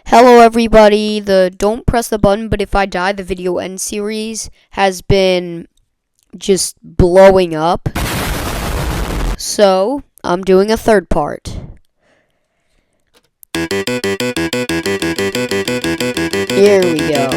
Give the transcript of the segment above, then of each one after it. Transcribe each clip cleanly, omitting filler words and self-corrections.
Hello everybody, the don't press the button but if I die the video end series has been just blowing up. So, I'm doing a third part. Here we go.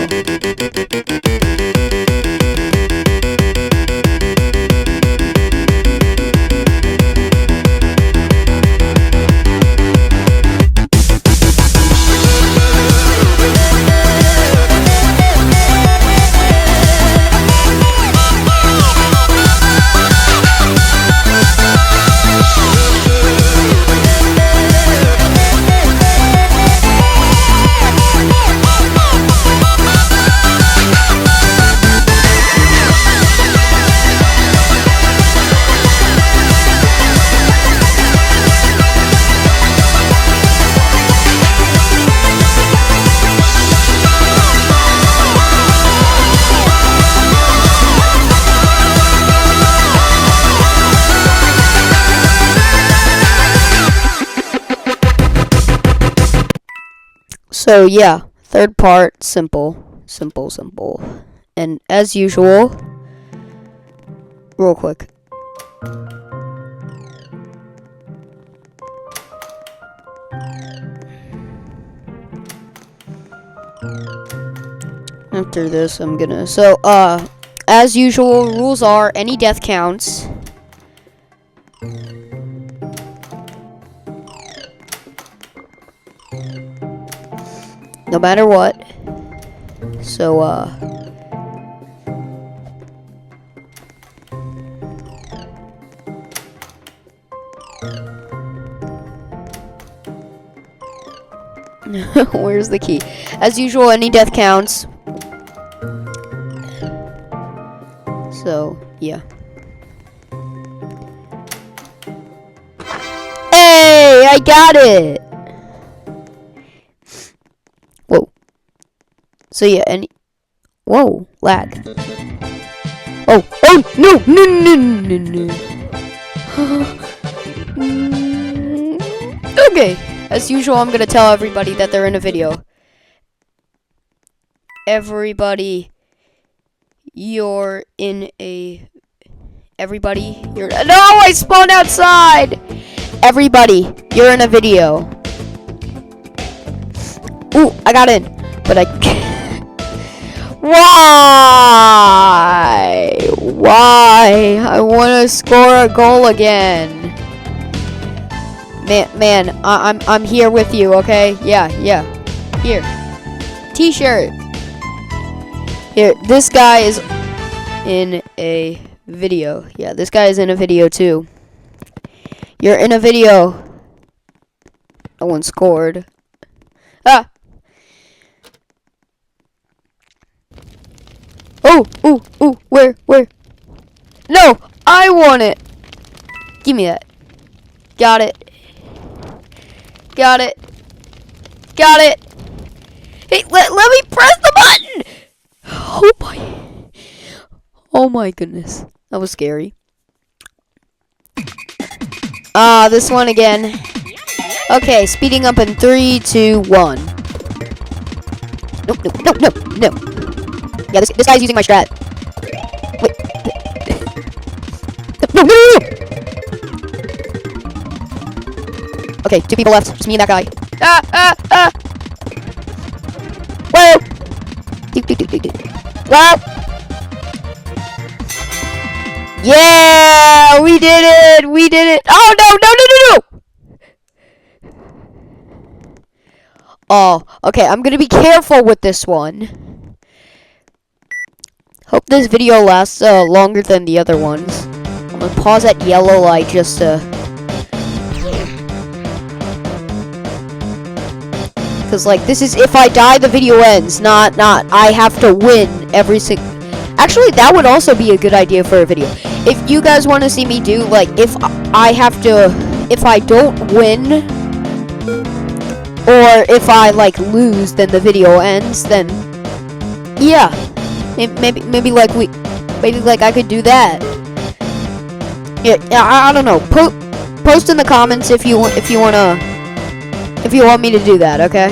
So yeah, third part, simple. And as usual, real quick. After this, I'm gonna, as usual, rules are any death counts. No matter what. So, where's the key? As usual, any death counts. So, yeah. Hey, I got it! Whoa. So yeah, whoa, lag. Oh, no. Okay, as usual, I'm gonna tell everybody that they're in a video. Everybody, you're in a... No, I spawned outside! Everybody, you're in a video. Ooh, I got in, but I can't. Why? I want to score a goal again. Man, I'm here with you, okay? Yeah. Here, T-shirt. Here, this guy is in a video. Yeah, this guy is in a video too. You're in a video. No one scored. Ah. Oh, where? No, I want it. Give me that. Got it. Hey, let me press the button. Oh my goodness. That was scary. This one again. Okay, speeding up in 3, 2, 1. No. Yeah, this guy's using my strat. Wait. No. Okay, 2 people left. Just me and that guy. Whoa! Wow! Yeah! We did it! Oh, no! Oh, okay, I'm gonna be careful with this one. Hope this video lasts longer than the other ones. I'm gonna pause at yellow light just to... Cause like, this is if I die the video ends, not I have to win every single... Actually, that would also be a good idea for a video. If you guys want to see me do, like, if I don't win, or if I, like, lose, then the video ends, then, yeah. Maybe like I could do that. Yeah, I don't know. Post in the comments if you want me to do that, okay?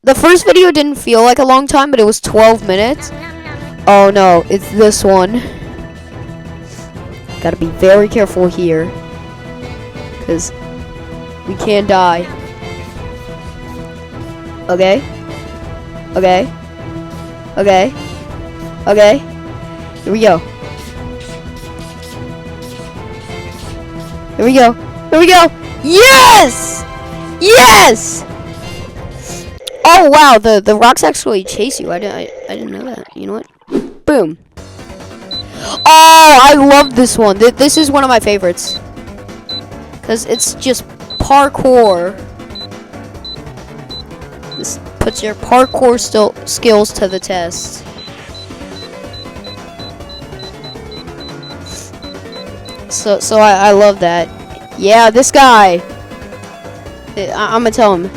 the first video didn't feel like a long time, but it was 12 minutes. Oh no, it's this one. Gotta be very careful here, because we can't die. Okay. Okay. Okay. Okay. Here we go. Here we go. Here we go. Yes! Yes! Oh wow, the rocks actually chase you. I didn't know that. You know what? Boom. Oh, I love this one. This is one of my favorites. Cause it's just parkour. This puts your parkour skills to the test. So I love that. Yeah, this guy. I'm gonna tell him.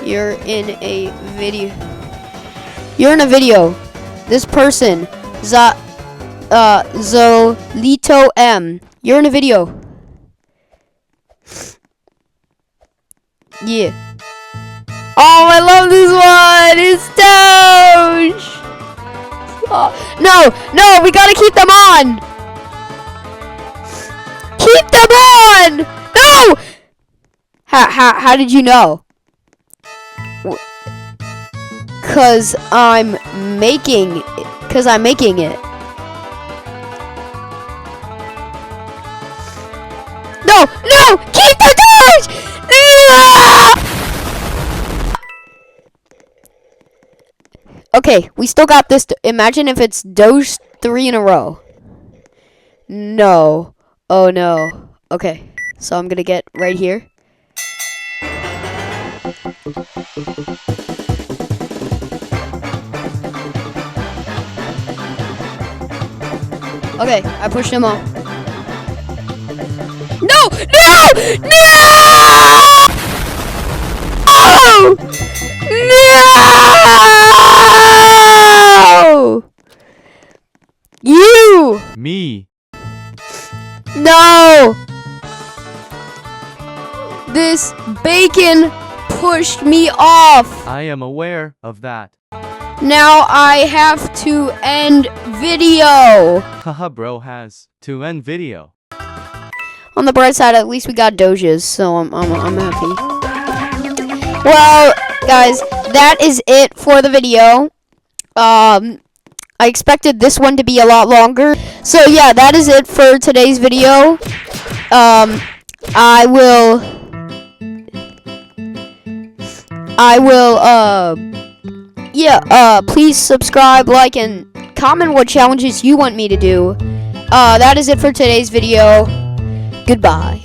You're in a video. You're in a video. This person, Zolito M. You're in a video. Yeah. Oh, I love this one. It's Doge. Oh, no, we gotta keep them on. Keep them on. No. How did you know? Cause I'm making it. No, keep the Doge! Okay, we still got this. Imagine if it's Doge 3 in a row. No. Oh no. Okay, so I'm gonna get right here. Okay, I pushed him off. No! You! Me. No! This bacon pushed me off. I am aware of that. Now I have to end video. Haha, bro has to end video. On the bright side, at least we got Doges, so I'm happy. Well, guys, that is it for the video. I expected this one to be a lot longer. So yeah, that is it for today's video. Please subscribe, like, and comment what challenges you want me to do. That is it for today's video. Goodbye.